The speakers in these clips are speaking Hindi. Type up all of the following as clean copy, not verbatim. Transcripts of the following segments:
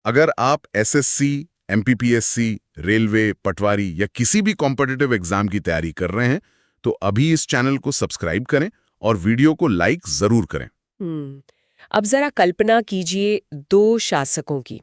अगर आप एसएससी, एमपीपीएससी, रेलवे, पटवारी या किसी भी कॉम्पिटिटिव एग्जाम की तैयारी कर रहे हैं, तो अभी इस चैनल को सब्सक्राइब करें और वीडियो को लाइक जरूर करें। अब जरा कल्पना कीजिए दो शासकों की।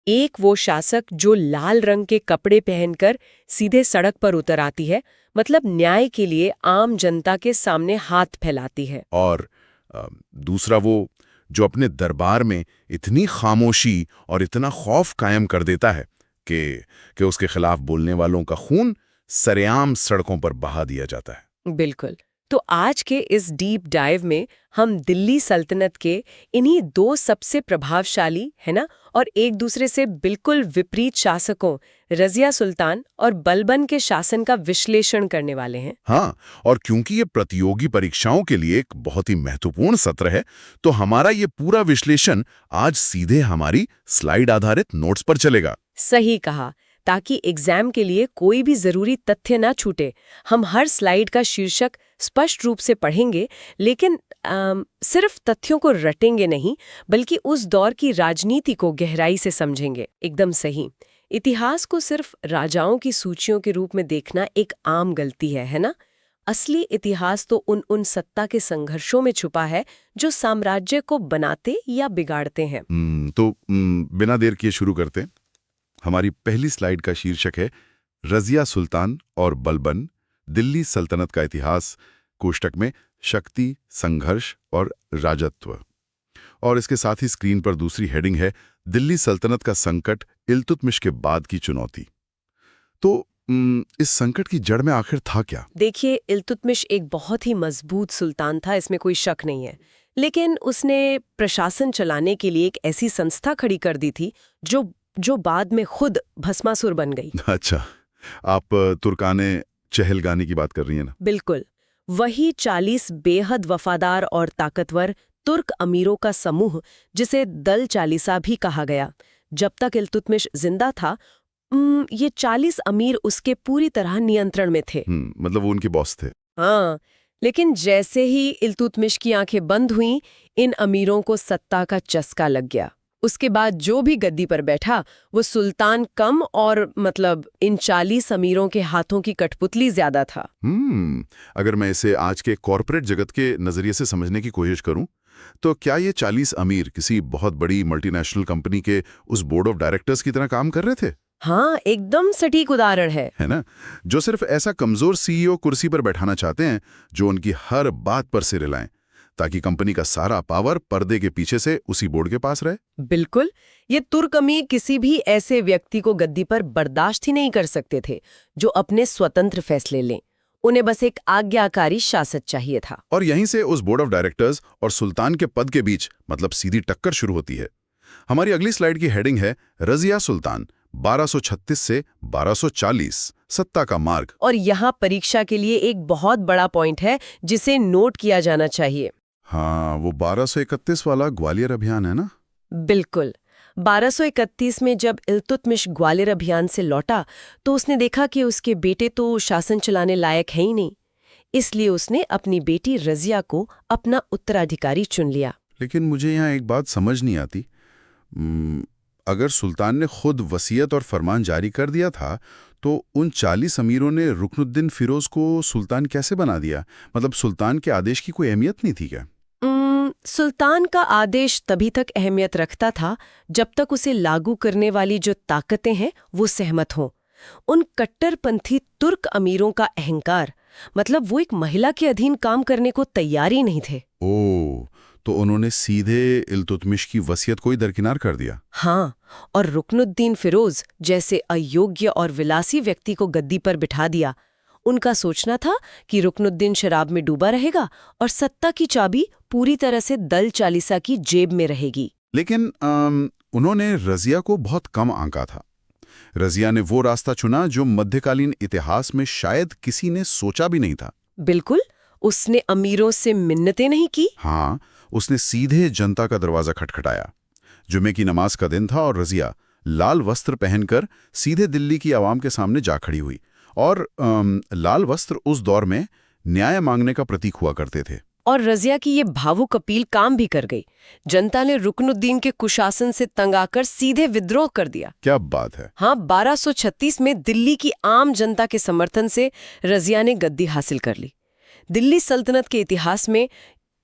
एक वो शासक जो लाल रंग के कपड़े पहनकर सीधे सड़क पर उतर आती है, मतलब न्याय के लिए आम जनता के सामने हाथ फैलाती है। और दूसरा वो जो अपने दरबार में इतनी खामोशी और इतना खौफ कायम कर देता है कि उसके खिलाफ बोलने वालों का खून सरेआम सड़कों पर बहा दिया जाता है। बिल्कुल। तो आज के इस डीप डाइव में हम दिल्ली सल्तनत के इन्हीं दो सबसे प्रभावशाली है ना और एक दूसरे से बिल्कुल विपरीत शासकों रजिया सुल्तान और बलबन के शासन का विश्लेषण करने वाले हैं। हाँ, और क्योंकि ये प्रतियोगी परीक्षाओं के लिए एक बहुत ही महत्वपूर्ण सत्र है, तो हमारा ये पूरा विश्लेषण आज सीधे हमारी स्लाइड आधारित नोट्स पर चलेगा। सही कहा, ताकि एग्जाम के लिए कोई भी जरूरी तथ्य ना छूटे। हम हर स्लाइड का शीर्षक स्पष्ट रूप से पढ़ेंगे, लेकिन सिर्फ तथ्यों को रटेंगे नहीं, बल्कि उस दौर की राजनीति को गहराई से समझेंगे। एकदम सही। इतिहास को सिर्फ राजाओं की सूचियों के रूप में देखना एक आम गलती है ना? असली इतिहास तो उन सत्ता के संघर्षों में छुपा है जो साम्राज्य को बनाते या बिगाड़ते हैं। बिना देर किए शुरू करते हैं। हमारी पहली स्लाइड का शीर्षक है रजिया सुल्तान और बलबन, दिल्ली सल्तनत का इतिहास, कोष्टक में शक्ति, संघर्ष और राजत्व। और इसके साथ ही स्क्रीन पर दूसरी हेडिंग है दिल्ली सल्तनत का संकट, इल्तुतमिश के बाद की चुनौती। तो इस संकट की जड़ में आखिर था क्या? देखिए, इल्तुतमिश एक बहुत ही मजबूत सुल्तान था, इसमें कोई शक नहीं है। लेकिन उसने प्रशासन चलाने के लिए एक ऐसी संस्था खड़ी कर दी थी जो बाद में खुद भस्मासुर बन गई। अच्छा, आप तुर्काने चहलगानी की बात कर रही हैं ना? बिल्कुल, वही 40 बेहद वफादार और ताकतवर तुर्क अमीरों का समूह, जिसे दल चालीसा भी कहा गया। जब तक इल्तुतमिश जिंदा था, ये 40 अमीर उसके पूरी तरह नियंत्रण में थे। मतलब वो उनके बॉस थे। हाँ, लेकिन जैसे ही इल्तुतमिश की आंखें बंद हुईं, इन अमीरों को सत्ता का चस्का लग गया। उसके बाद जो भी गद्दी पर बैठा, वो सुल्तान कम और मतलब इन 40 अमीरों के हाथों की कठपुतली ज्यादा था। अगर मैं इसे आज के कॉरपोरेट जगत के नजरिए से समझने की कोशिश करूं, तो क्या ये 40 अमीर किसी बहुत बड़ी मल्टीनेशनल कंपनी के उस बोर्ड ऑफ डायरेक्टर्स की तरह काम कर रहे थे? हाँ, एकदम सटीक उदाहरण है ना? जो सिर्फ ऐसा कमजोर सीईओ कुर्सी पर बैठाना चाहते हैं जो उनकी हर बात पर सिर हिलाएं, ताकि कंपनी का सारा पावर पर्दे के पीछे से उसी बोर्ड के पास रहे। बिल्कुल, ये तुर्क अमीर किसी भी ऐसे व्यक्ति को गद्दी पर बर्दाश्त ही नहीं कर सकते थे जो अपने स्वतंत्र फैसले लें। उन्हें बस एक आज्ञाकारी शासक चाहिए था। और यहीं से उस बोर्ड ऑफ डायरेक्टर्स और सुल्तान के पद के बीच मतलब सीधी टक्कर शुरू होती है। हमारी अगली स्लाइड की हेडिंग है रजिया सुल्तान, 1236 से 1240, सत्ता का मार्ग। और यहाँ परीक्षा के लिए एक बहुत बड़ा पॉइंट है जिसे नोट किया जाना चाहिए। हाँ, वो 1231 वाला ग्वालियर अभियान है ना? बिल्कुल। 1231 में जब इल्तुतमिश ग्वालियर अभियान से लौटा, तो उसने देखा कि उसके बेटे तो शासन चलाने लायक है ही नहीं। इसलिए उसने अपनी बेटी रजिया को अपना उत्तराधिकारी चुन लिया। लेकिन मुझे यहाँ एक बात समझ नहीं आती। अगर सुल्तान ने खुद वसीयत और फरमान जारी कर दिया था, तो उन 40 अमीरों ने रुकनुद्दीन फिरोज को सुल्तान कैसे बना दिया? मतलब सुल्तान के आदेश की कोई अहमियत नहीं थी क्या? सुल्तान का आदेश तभी तक अहमियत रखता था जब तक उसे लागू करने वाली जो ताकतें हैं वो सहमत हों। उन कट्टरपंथी तुर्क अमीरों का अहंकार, मतलब वो एक महिला के अधीन काम करने को तैयार ही नहीं थे। ओह, तो उन्होंने सीधे इल्तुतमिश की वसीयत को ही दरकिनार कर दिया। हाँ, और रुकनुद्दीन फिरोज जैसे अयोग्य और विलासी व्यक्ति को गद्दी पर बिठा दिया। उनका सोचना था कि रुकनुद्दीन शराब में डूबा रहेगा और सत्ता की चाबी पूरी तरह से दल चालीसा की जेब में रहेगी। लेकिन उन्होंने रजिया को बहुत कम आंका था। रजिया ने वो रास्ता चुना जो मध्यकालीन इतिहास में शायद किसी ने सोचा भी नहीं था। बिल्कुल, उसने अमीरों से मिन्नतें नहीं की। हाँ, उसने सीधे जनता का दरवाजा खटखटाया। जुमे की नमाज का दिन था और रजिया लाल वस्त्र पहनकर सीधे दिल्ली की आवाम के सामने जा खड़ी हुई। और लाल वस्त्र उस दौर में न्याय मांगने का प्रतीक हुआ करते थे। और रजिया की ये भावुक अपील काम भी कर गई। जनता ने रुकनुद्दीन के कुशासन से तंग आकर सीधे विद्रोह कर दिया। क्या बात है। हाँ, 1236 में दिल्ली की आम जनता के समर्थन से रजिया ने गद्दी हासिल कर ली। दिल्ली सल्तनत के इतिहास में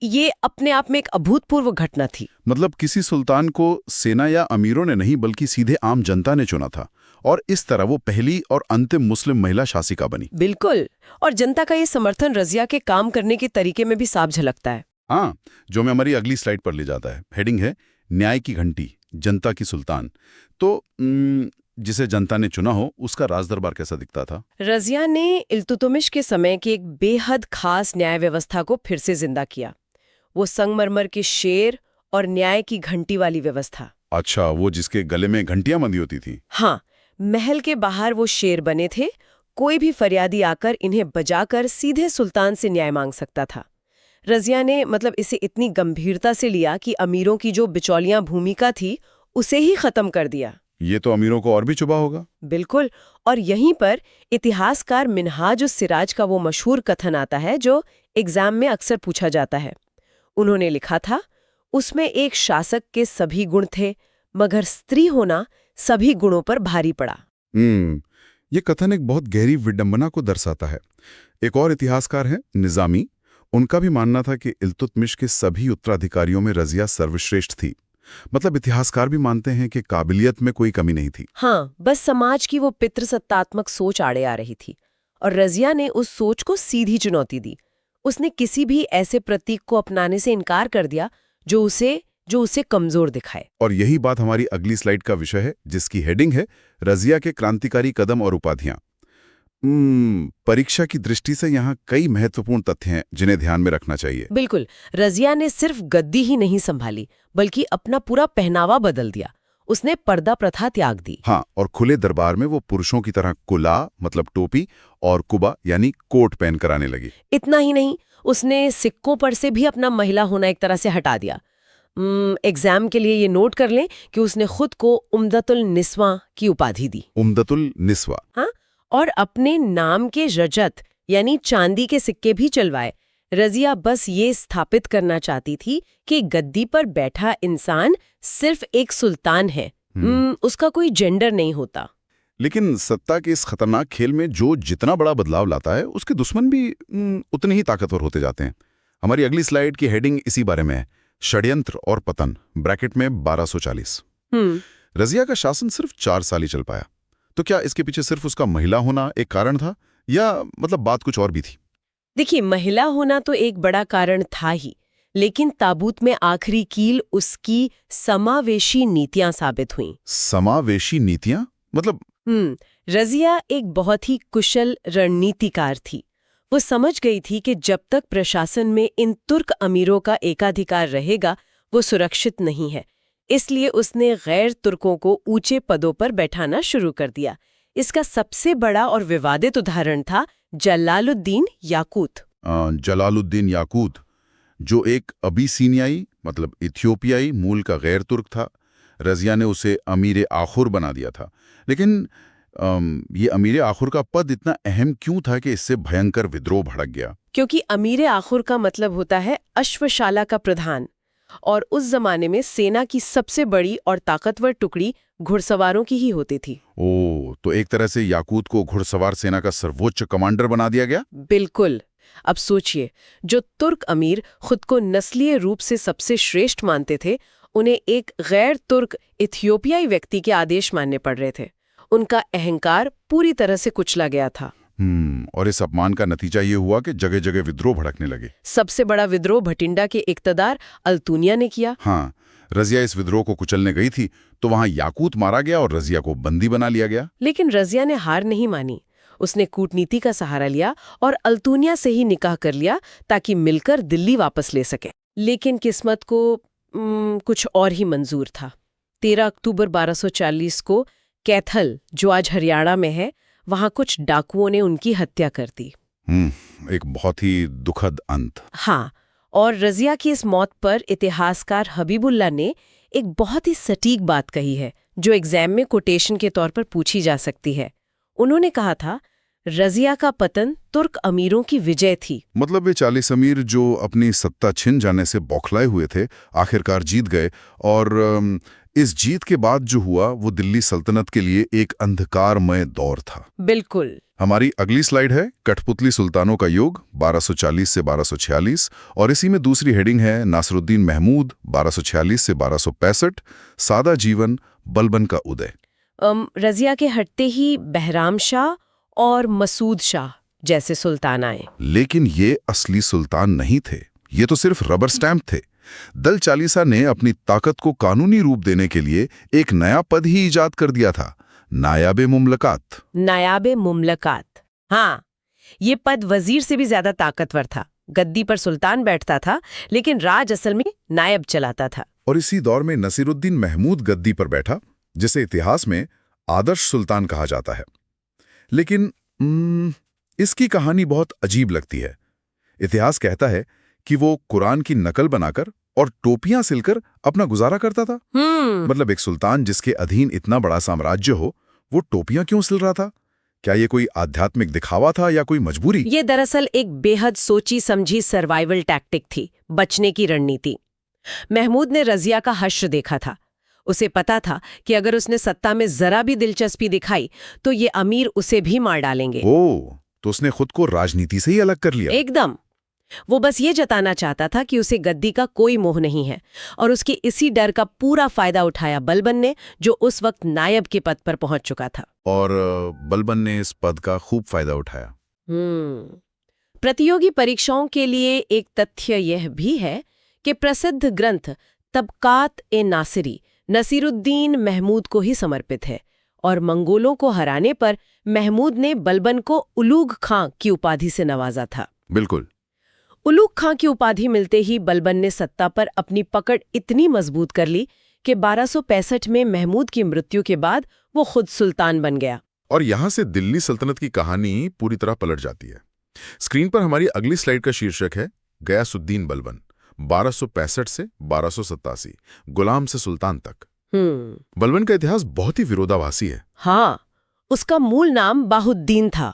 ये अपने आप में एक अभूतपूर्व घटना थी। मतलब किसी सुल्तान को सेना या अमीरों ने नहीं बल्कि सीधे आम जनता ने चुना था, और इस तरह वो पहली और अंतिम मुस्लिम महिला शासिका बनी। बिल्कुल, और जनता का ये समर्थन रजिया के काम करने के तरीके में भी साफ झलकता है। हाँ, जो मैं हमारी अगली स्लाइड पर ले जाता है। हेडिंग है न्याय की घंटी, जनता की सुल्तान। तो जिसे जनता ने चुना हो उसका राजदरबार कैसा दिखता था? रजिया ने इल्तुतमिश के समय की एक बेहद खास न्याय व्यवस्था को फिर से जिंदा किया। वो संगमरमर के शेर और न्याय की घंटी वाली व्यवस्था। अच्छा, वो जिसके गले में घंटियां बंधी होती थी। हाँ, महल के बाहर वो शेर बने थे। कोई भी फरियादी आकर इन्हें बजाकर सीधे सुल्तान से न्याय मांग सकता था। रजिया ने इसे इतनी गंभीरता से लिया कि अमीरों की जो बिचौलियां भूमिका थी उसे ही खत्म कर दिया। ये तो अमीरों को और भी चुभा होगा। बिल्कुल, और यहीं पर इतिहासकार मिन्हाज उस सिराज का वो मशहूर कथन आता है जो एग्जाम में अक्सर पूछा जाता है। उन्होंने लिखा था, उसमें एक शासक के सभी गुण थे, मगर स्त्री होना सभी गुणों पर भारी पड़ा। ये कथन एक बहुत गहरी विडंबना को दर्शाता है। एक और इतिहासकार हैं निजामी। उनका भी मानना था कि इल्तुतमिश के सभी उत्तराधिकारियों में रजिया सर्वश्रेष्ठ थी। इतिहासकार भी मानते हैं कि काबिलियत में कोई कमी नहीं थी। हाँ, बस समाज की वो पितृसत्तात्मक सोच आड़े आ रही थी, और रजिया ने उस सोच को सीधी चुनौती दी। उसने किसी भी ऐसे प्रतीक को अपनाने से इनकार कर दिया जो उसे कमजोर दिखाए। और यही बात हमारी अगली स्लाइड का विषय है, जिसकी हेडिंग है रजिया के क्रांतिकारी कदम और उपाधियां। परीक्षा की दृष्टि से यहाँ कई महत्वपूर्ण तथ्य हैं जिन्हें ध्यान में रखना चाहिए। बिल्कुल, रजिया ने सिर्फ गद्दी ही नहीं संभाली, बल्कि अपना पूरा पहनावा बदल दिया। उसने पर्दा प्रथा त्याग दी। हाँ, और खुले दरबार में वो पुरुषों की तरह कुला टोपी और कुबा यानी कोट पहन कर आने लगी। इतना ही नहीं, उसने सिक्कों पर से भी अपना महिला होना एक तरह से हटा दिया। एग्जाम के लिए ये नोट कर लें कि उसने खुद को उम्दतुल निस्वा की उपाधि दी। उम्दतुल निस्वा। हाँ, और अपने नाम के रजत यानी चांदी के सिक्के भी चलवाए। रजिया बस ये स्थापित करना चाहती थी कि गद्दी पर बैठा इंसान सिर्फ एक सुल्तान है, उसका कोई जेंडर नहीं होता। लेकिन सत्ता के इस खतरनाक खेल में जो जितना बड़ा बदलाव लाता है उसके दुश्मन भी उतने ही ताकतवर होते जाते हैं। हमारी अगली स्लाइड की हेडिंग इसी बारे में है, षड्यंत्र और पतन, ब्रैकेट में 1240। रजिया का शासन सिर्फ 4 साल ही चल पाया। तो क्या इसके पीछे सिर्फ उसका महिला होना एक कारण था, या बात कुछ और भी थी? देखिए, महिला होना तो एक बड़ा कारण था ही, लेकिन ताबूत में आखिरी कील उसकी समावेशी नीतियां साबित हुईं। समावेशी नीतियां? रजिया एक बहुत ही कुशल रणनीतिकार थी। वो समझ गई थी कि जब तक प्रशासन में इन तुर्क अमीरों का एकाधिकार रहेगा वो सुरक्षित नहीं है। इसलिए उसने गैर तुर्कों को ऊंचे पदों पर बैठाना शुरू कर दिया। इसका सबसे बड़ा और विवादित उदाहरण था जलालुद्दीन याकूत। जलालुद्दीन याकूत, जो एक अबीसीनियाई इथियोपियाई मूल का गैर तुर्क था। रजिया ने उसे अमीर आखुर बना दिया था। लेकिन ये अमीर आखुर का पद इतना अहम क्यों था कि इससे भयंकर विद्रोह भड़क गया? क्योंकि अमीर आखुर का मतलब होता है अश्वशाला का प्रधान, और उस जमाने में सेना की सबसे बड़ी और ताकतवर टुकड़ी घुड़सवारों की ही होती थी। तो एक तरह से याकूत को घुड़सवार सेना का सर्वोच्च कमांडर बना दिया गया। बिल्कुल। अब सोचिए, जो तुर्क अमीर खुद को नस्लीय रूप से सबसे श्रेष्ठ मानते थे, उन्हें एक गैर तुर्क इथियोपियाई व्यक्ति के आदेश मानने पड़ रहे थे। उनका अहंकार पूरी तरह से कुचला गया था। और इस अपमान का नतीजा ये हुआ कि जगह जगह विद्रोह भड़कने लगे। सबसे बड़ा विद्रोह भटिंडा के इक्तदार अल्तुनिया ने किया। हाँ, रजिया इस विद्रोह को कुचलने गई थी तो वहां याकूत मारा गया और रजिया को बंदी बना लिया गया। लेकिन रजिया ने हार नहीं मानी। उसने कूटनीति का सहारा लिया और अल्तुनिया से ही निकाह कर लिया ताकि मिलकर दिल्ली वापस ले सके। लेकिन किस्मत को कुछ और ही मंजूर था। 13 अक्टूबर 1240 को कैथल, जो आज हरियाणा में है, वहां कुछ डाकुओं ने उनकी हत्या कर दी। एक बहुत ही दुखद अंत। हाँ, और रजिया की इस मौत पर इतिहासकार हबीबुल्लाह ने एक बहुत ही सटीक बात कही है, जो एग्जाम में कोटेशन के तौर पर पूछी जा सकती है। उन्होंने कहा था, रजिया का पतन तुर्क अमीरों की विजय थी। मतलब वे 40 अमीर जो अपनी सत्ता छिन जाने से बौखलाए हुए थे, आखिरकार जीत गए। और इस जीत के बाद जो हुआ वो दिल्ली सल्तनत के लिए एक अंधकारमय दौर था। बिल्कुल। हमारी अगली स्लाइड है कठपुतली सुल्तानों का युग 1240 से 1246, और इसी में दूसरी हेडिंग है नासिरुद्दीन महमूद 1246 से 1265, सादा जीवन, बलबन का उदय। रजिया के हटते ही बहराम शाह और मसूद शाह जैसे सुल्तान आए। लेकिन ये असली सुल्तान नहीं थे, ये तो सिर्फ रबर स्टैंप थे। दल चालीसा ने अपनी ताकत को कानूनी रूप देने के लिए एक नया पद ही इजाद कर दिया था, नायाबे मुमलकात। नायाबे मुमलकात, हाँ, ये पद वजीर से भी ज्यादा ताकतवर था। गद्दी पर सुल्तान बैठता था, लेकिन राज असल में नायब चलाता था। और इसी दौर में नसीरुद्दीन महमूद गद्दी पर बैठा, जिसे इतिहास में आदर्श सुल्तान कहा जाता है। लेकिन इसकी कहानी बहुत अजीब लगती है। इतिहास कहता है कि वो कुरान की नकल बनाकर और टोपियां सिलकर अपना गुजारा करता था। मतलब एक सुल्तान जिसके अधीन इतना बड़ा साम्राज्य हो, वो टोपियां क्यों सिल रहा था? क्या ये कोई आध्यात्मिक दिखावा था या कोई मजबूरी? ये दरअसल एक बेहद सोची समझी सर्वाइवल टैक्टिक थी, बचने की रणनीति। महमूद ने रजिया का हश्र देखा था। उसे पता था कि अगर उसने सत्ता में जरा भी दिलचस्पी दिखाई तो ये अमीर उसे भी मार डालेंगे। ओह, तो उसने खुद को राजनीति से ही अलग कर लिया। एकदम। वो बस ये जताना चाहता था कि उसे गद्दी का कोई मोह नहीं है, और उसके इसी डर का पूरा फायदा उठाया बलबन ने, जो उस वक्त नायब के पद पर पहुंच चुका था। और बलबन ने इस पद का खूब फायदा उठाया। प्रतियोगी परीक्षाओं के लिए एक तथ्य यह भी है कि प्रसिद्ध ग्रंथ तबकात-ए-नासिरी नसीरुद्दीन महमूद को ही समर्पित है, और मंगोलों को हराने पर महमूद ने बलबन को उलूग खां की उपाधि से नवाजा था। बिल्कुल। उलूग खां की उपाधि मिलते ही बलबन ने सत्ता पर अपनी पकड़ इतनी मजबूत कर ली कि 1265 में महमूद की मृत्यु के बाद वो खुद सुल्तान बन गया। और यहां से दिल्ली सल्तनत की कहानी पूरी तरह पलट जाती है। स्क्रीन पर हमारी अगली स्लाइड का शीर्षक है गयासुद्दीन बलबन, 1265 से 1287, गुलाम से सुल्तान तक। बलबन का इतिहास बहुत ही विरोधाभासी है। हाँ, उसका मूल नाम बाहुद्दीन था,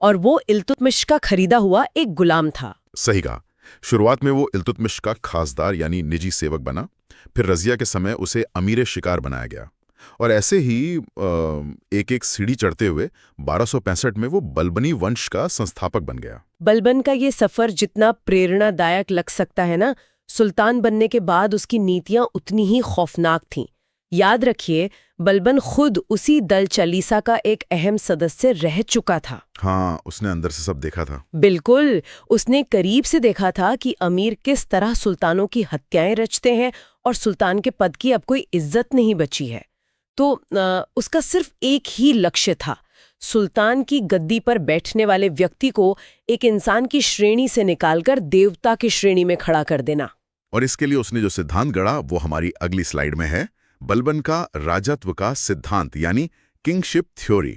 और वो इल्तुतमिश का खरीदा हुआ एक गुलाम था। सही कहा। शुरुआत में वो इल्तुतमिश का खासदार यानी निजी सेवक बना, फिर रजिया के समय उसे अमीर शिकार बनाया गया, और ऐसे ही एक एक सीढ़ी चढ़ते हुए 1265 में वो बलबनी वंश का संस्थापक बन गया। बलबन का ये सफर जितना प्रेरणादायक लग सकता है ना, सुल्तान बनने के बाद उसकी नीतियां उतनी ही खौफनाक थीं। याद रखिए, बलबन खुद उसी दल चालीसा का एक अहम सदस्य रह चुका था। हाँ, उसने अंदर से सब देखा था। बिल्कुल, उसने करीब से देखा था कि अमीर किस तरह सुल्तानों की हत्याएं रचते हैं, और सुल्तान के पद की अब कोई इज्जत नहीं बची है। तो उसका सिर्फ एक ही लक्ष्य था, सुल्तान की गद्दी पर बैठने वाले व्यक्ति को एक इंसान की श्रेणी से निकालकर देवता की श्रेणी में खड़ा कर देना। और इसके लिए उसने जो सिद्धांत गढ़ा वो हमारी अगली स्लाइड में है, बलबन का राजत्व का सिद्धांत यानी किंगशिप थ्योरी।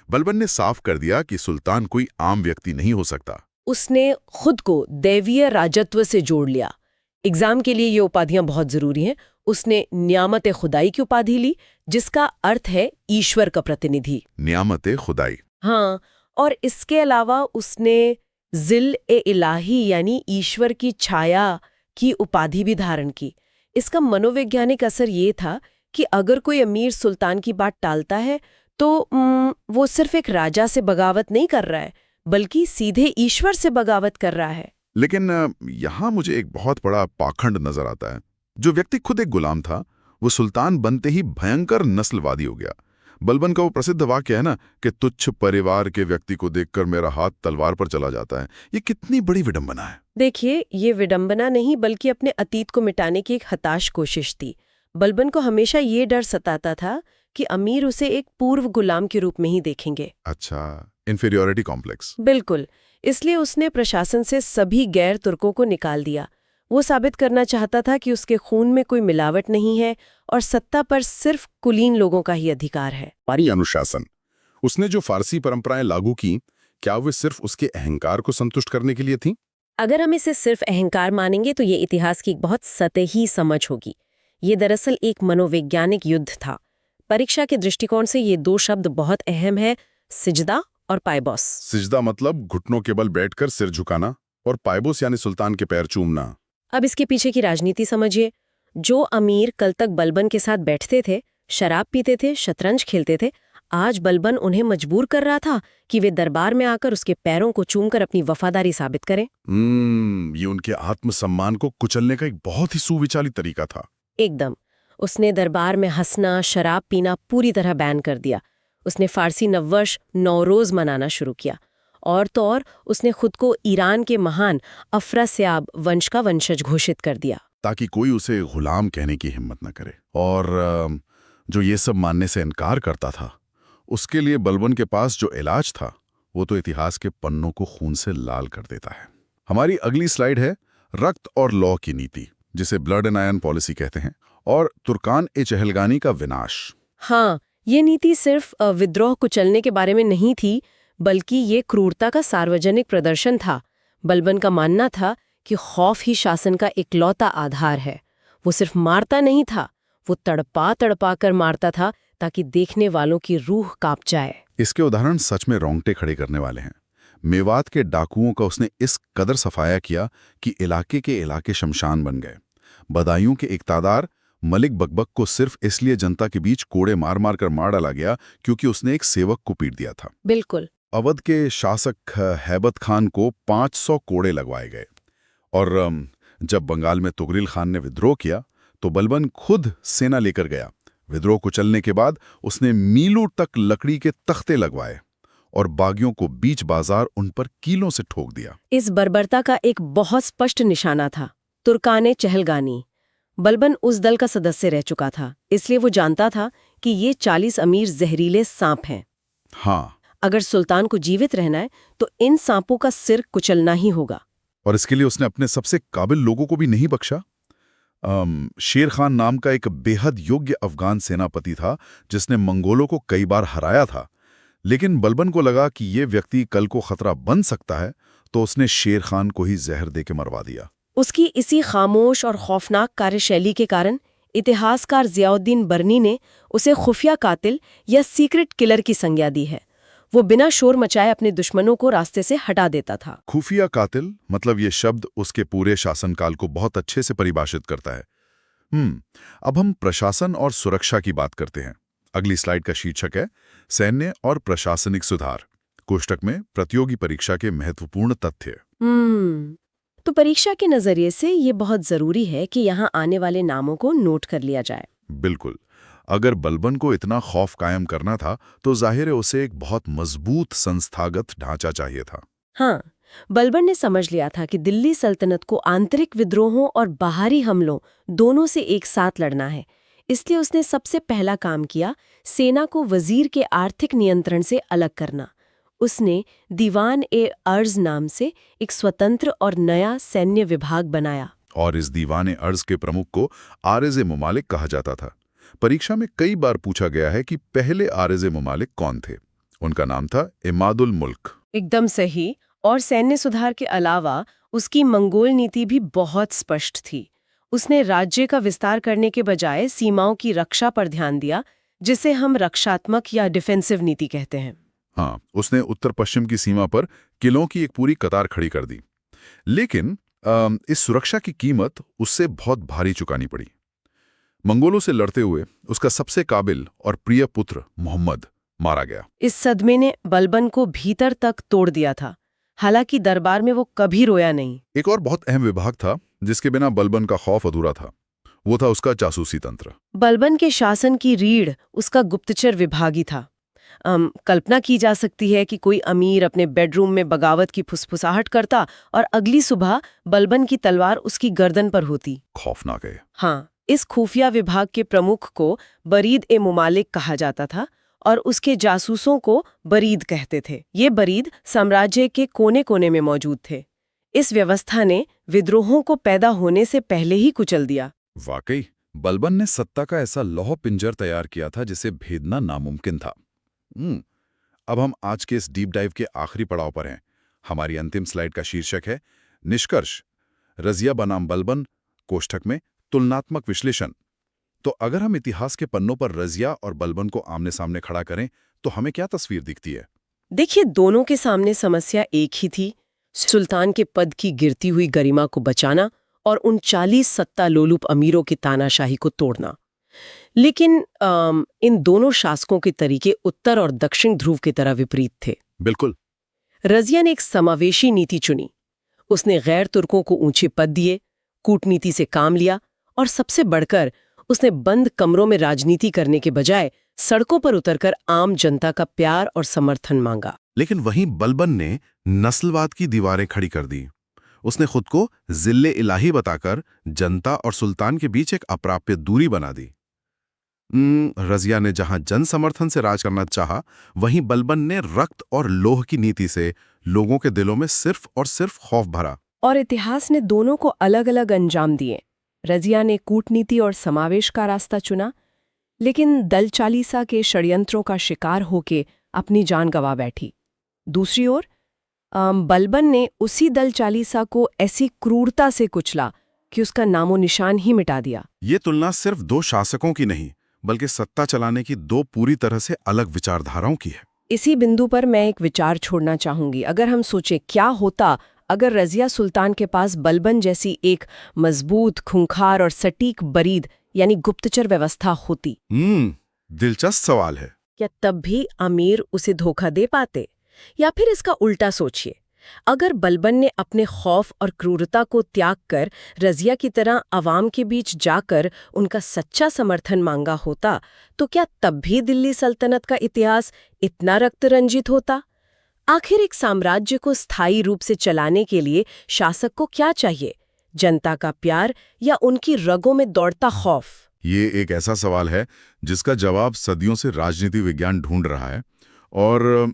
बलबन ने साफ कर दिया कि सुल्तान कोई आम व्यक्ति नहीं हो सकता। उसने खुद को दैवीय राजत्व से जोड़ लिया। एग्जाम के लिए ये उपाधियां बहुत जरूरी हैं। उसने नियामत खुदाई की उपाधि ली, जिसका अर्थ है ईश्वर का प्रतिनिधि। नियामत खुदाई। हाँ, और इसके अलावा उसने जिल-ए-इलाही यानी ईश्वर की छाया की उपाधि भी धारण की। इसका मनोवैज्ञानिक असर ये था कि अगर कोई अमीर सुल्तान की बात टालता है तो वो सिर्फ एक राजा से बगावत नहीं कर रहा है, बल्कि सीधे ईश्वर से बगावत कर रहा है। लेकिन यहाँ मुझे एक बहुत बड़ा पाखंड नजर आता है। जो व्यक्ति खुद एक गुलाम था, वो सुल्तान बनते ही भयंकर नस्लवादी हो गया। बलबन का वो प्रसिद्ध वाक्य है ना कि तुच्छ परिवार के व्यक्ति को देखकर मेरा हाथ तलवार पर चला जाता है। ये कितनी बड़ी विडंबना है। देखिए, ये विडंबना नहीं बल्कि अपने अतीत को मिटाने की एक हताश कोशिश थी। बलबन को हमेशा ये डर सताता था कि अमीर उसे एक पूर्व गुलाम के रूप में ही देखेंगे। अच्छा, इन्फीरियोरिटी कॉम्प्लेक्स। बिल्कुल, इसलिए उसने प्रशासन से सभी गैर तुर्कों को निकाल दिया। वो साबित करना चाहता था कि उसके खून में कोई मिलावट नहीं है और सत्ता पर सिर्फ कुलीन लोगों का ही अधिकार है। पारी अनुशासन। उसने जो फारसी परंपराएं लागू की, क्या वे सिर्फ उसके अहंकार को संतुष्ट करने के लिए थीं? अगर हम इसे सिर्फ अहंकार मानेंगे तो ये इतिहास की एक बहुत सतही समझ होगी। ये दरअसल एक मनोवैज्ञानिक युद्ध था। परीक्षा के दृष्टिकोण से ये दो शब्द बहुत अहम है, सिजदा और पायबॉस। सिजदा मतलब घुटनों के बल बैठकर सिर झुकाना, और पायबोस यानी सुल्तान के पैर चूमना। अब इसके पीछे की राजनीति समझिए। जो अमीर कल तक बलबन के साथ बैठते थे, शराब पीते थे, शतरंज खेलते थे, आज बलबन उन्हें मजबूर कर रहा था कि वे दरबार में आकर उसके पैरों को चूमकर अपनी वफादारी साबित करें। ये उनके आत्मसम्मान को कुचलने का एक बहुत ही सुविचालित तरीका था। एकदम। उसने दरबार में हंसना, शराब पीना पूरी तरह बैन कर दिया। उसने फारसी नववर्ष नौरोज मनाना शुरू किया। और तो और उसने खुद को ईरान के महान अफरास्याब वंश का वंशज घोषित कर दिया, ताकि कोई उसे गुलाम कहने की हिम्मत न करे। और जो ये सब मानने से इनकार करता था, उसके लिए बलबन के पास जो इलाज था वो तो इतिहास के पन्नों को खून से लाल कर देता है। हमारी अगली स्लाइड है रक्त और लौ की नीति, जिसे ब्लड एंड आयरन पॉलिसी कहते हैं, और तुर्कान-ए-चहलगानी का विनाश। हाँ, ये नीति सिर्फ विद्रोह कुचलने के बारे में नहीं थी, बल्कि ये क्रूरता का सार्वजनिक प्रदर्शन था। बलबन का मानना था कि खौफ ही शासन का इकलौता आधार है। वो सिर्फ मारता नहीं था, वो तड़पा तड़पा कर मारता था ताकि देखने वालों की रूह कांप जाए। इसके उदाहरण सच में रोंगटे खड़े करने वाले हैं। मेवात के डाकुओं का उसने इस कदर सफाया किया कि इलाके के इलाके शमशान बन गए। बदायूं के इक्तादार मलिक बकबक को सिर्फ इसलिए जनता के बीच कोड़े मार मार कर मार डाला गया क्योंकि उसने एक सेवक को पीट दिया था। बिल्कुल। अवध के शासक हैबत खान को 500 कोड़े लगवाए गए। और जब बंगाल में तुगरिल खान ने विद्रोह किया तो बलबन खुद सेना लेकर गया। विद्रोह कुचलने के बाद उसने मीलों तक लकड़ी के तख्ते लगवाए और बागियों को बीच बाजार उन पर कीलों से ठोक दिया। इस बर्बरता का एक बहुत स्पष्ट निशाना था तुर्कान-ए-चहलगानी। बलबन उस दल का सदस्य रह चुका था, इसलिए वो जानता था कि ये 40 अमीर जहरीले सांप हैं। हाँ, अगर सुल्तान को जीवित रहना है तो इन सांपों का सिर कुचलना ही होगा। और इसके लिए उसने अपने सबसे काबिल लोगों को भी नहीं बख्शा। शेर खान नाम का एक बेहद योग्य अफगान सेनापति था जिसने मंगोलों को कई बार हराया था। लेकिन बलबन को लगा कि ये व्यक्ति कल को खतरा बन सकता है, तो उसने शेर खान को ही जहर देके मरवा दिया। उसकी इसी खामोश और खौफनाक कार्यशैली के कारण इतिहासकार जियाउद्दीन बर्नी ने उसे खुफिया कातिल या सीक्रेट किलर की संज्ञा दी है। वो बिना शोर मचाए अपने दुश्मनों को रास्ते से हटा देता था। खुफिया कातिल मतलब ये शब्द उसके पूरे शासनकाल को बहुत अच्छे से परिभाषित करता है। अब हम प्रशासन और सुरक्षा की बात करते हैं। अगली स्लाइड का शीर्षक है सैन्य और प्रशासनिक सुधार, कोष्टक में प्रतियोगी परीक्षा के महत्वपूर्ण तथ्य। तो परीक्षा के नजरिए से ये बहुत जरूरी है कि यहाँ आने वाले नामों को नोट कर लिया जाए। बिल्कुल। अगर बलबन को इतना खौफ कायम करना था तो जाहिर है उसे एक बहुत मजबूत संस्थागत ढांचा चाहिए था। हाँ, बलबन ने समझ लिया था कि दिल्ली सल्तनत को आंतरिक विद्रोहों और बाहरी हमलों दोनों से एक साथ लड़ना है। इसलिए उसने सबसे पहला काम किया सेना को वजीर के आर्थिक नियंत्रण से अलग करना। उसने दीवान-ए-अर्ज नाम से एक स्वतंत्र और नया सैन्य विभाग बनाया। और इस दीवान-ए-अर्ज के प्रमुख को आरिज़-ए-मुमालिक कहा जाता था। परीक्षा में कई बार पूछा गया है कि पहले आरिज़-ए-मुमालिक कौन थे। उनका नाम था इमादुल मुल्क। एकदम सही। और सैन्य सुधार के अलावा उसकी मंगोल नीति भी बहुत स्पष्ट थी। उसने राज्य का विस्तार करने के बजाय सीमाओं की रक्षा पर ध्यान दिया, जिसे हम रक्षात्मक या डिफेंसिव नीति कहते हैं। हाँ, उसने उत्तर पश्चिम की सीमा पर किलों की एक पूरी कतार खड़ी कर दी। लेकिन इस सुरक्षा की कीमत उससे बहुत भारी चुकानी पड़ी। मंगोलों से लड़ते हुए उसका सबसे काबिल और प्रिय पुत्र मोहम्मद मारा गया। इस सदमे ने बलबन को भीतर तक तोड़ दिया था। हालांकि दरबार में वो कभी रोया नहीं। एक और बहुत अहम विभाग था जिसके बिना बलबन का खौफ अधूरा था। वो था उसका जासूसी तंत्र। बलबन के शासन की रीढ़ उसका गुप्तचर विभाग ही था। कल्पना की जा सकती है कि कोई अमीर अपने बेडरूम में बगावत की फुसफुसाहट करता और अगली सुबह बलबन की तलवार उसकी गर्दन पर होती। खौफनाक है। हाँ, इस खुफिया विभाग के प्रमुख को बरीद-ए-मुमालिक कहा जाता था और उसके जासूसों को बरीद कहते थे। ये बरीद साम्राज्य के कोने-कोने में मौजूद थे। इस व्यवस्था ने विद्रोहों को पैदा होने से पहले ही कुचल दिया। वाकई बलबन ने सत्ता का ऐसा लौह पिंजर तैयार किया था जिसे भेदना नामुमकिन था। अब हम आज के इस डीप डाइव के आखिरी पड़ाव पर हैं। हमारी अंतिम स्लाइड का शीर्षक है निष्कर्ष, रजिया बनाम बलबन, कोष्ठक में तुलनात्मक विश्लेषण। तो अगर हम इतिहास के पन्नों पर रजिया और बलबन को आमने सामने खड़ा करें तो हमें क्या तस्वीर दिखती है? देखिए, दोनों के सामने समस्या एक ही थी, सुल्तान के पद की गिरती हुई गरिमा को बचाना और उन 40 सत्ता लोलुप अमीरों की तानाशाही को तोड़ना। लेकिन इन दोनों शासकों के तरीके उत्तर और दक्षिण ध्रुव की तरह विपरीत थे। बिल्कुल। रज़िया ने एक समावेशी नीति चुनी। उसने गैर तुर्कों को ऊंचे पद दिए, कूटनीति से काम लिया और सबसे बढ़कर उसने बंद कमरों में राजनीति करने के बजाय सड़कों पर उतरकर आम जनता का प्यार और समर्थन मांगा। लेकिन वहीं बलबन ने नस्लवाद की दीवारें खड़ी कर दी। उसने खुद को जिल्ले इलाही बताकर जनता और सुल्तान के बीच एक अप्राप्य दूरी बना दी। रज़िया ने जहां जन समर्थन से राज करना चाहा, वहीं बलबन ने रक्त और लोह की नीति से लोगों के दिलों में सिर्फ और सिर्फ खौफ भरा। और इतिहास ने दोनों को अलग अलग अंजाम दिए। रज़िया ने कूटनीति और समावेश का रास्ता चुना, लेकिन दल चालीसा के षड्यंत्रों का शिकार होके अपनी जान गंवा बैठी। दूसरी ओर बलबन ने उसी दल चालीसा को ऐसी क्रूरता से कुचला कि उसका नामो निशान ही मिटा दिया। ये तुलना सिर्फ दो शासकों की नहीं, बल्कि सत्ता चलाने की दो पूरी तरह से अलग विचारधाराओं की है। इसी बिंदु पर मैं एक विचार छोड़ना चाहूंगी। अगर हम सोचें क्या होता अगर रज़िया सुल्तान के पास बलबन जैसी एक मजबूत, खूंखार और सटीक बरीद यानी गुप्तचर व्यवस्था होती। दिलचस्प सवाल है। क्या तब भी अमीर उसे धोखा दे पाते? या फिर इसका उल्टा सोचिए, अगर बलबन ने अपने खौफ और क्रूरता को त्याग कर रज़िया की तरह आवाम के बीच जाकर उनका सच्चा समर्थन मांगा होता, तो क्या तब भी दिल्ली सल्तनत का इतिहास इतना रक्त-रंजित होता? आखिर एक साम्राज्य को स्थायी रूप से चलाने के लिए शासक को क्या चाहिए? जनता का प्यार या उनकी रगों में दौड़ता खौफ? ये एक ऐसा सवाल है जिसका जवाब सदियों से राजनीति विज्ञान ढूंढ रहा है। और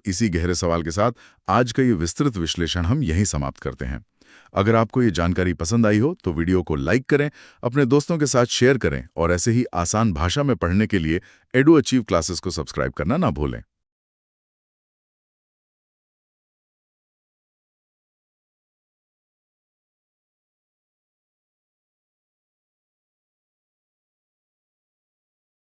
इसी गहरे सवाल के साथ आज का ये विस्तृत विश्लेषण हम यहीं समाप्त करते हैं। अगर आपको ये जानकारी पसंद आई हो तो वीडियो को लाइक करें, अपने दोस्तों के साथ शेयर करें और ऐसे ही आसान भाषा में पढ़ने के लिए एडुअचीव क्लासेस को सब्सक्राइब करना ना भूलें।